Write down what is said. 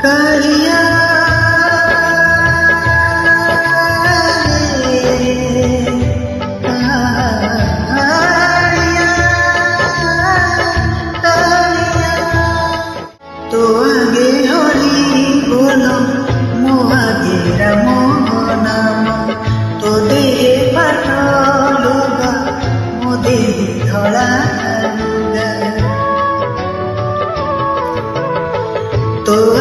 कालिया तो आगे हरि बोलो मो आगे राम नाम तो देहे पाठ लुगा मो देहे धड़ा लुगा तो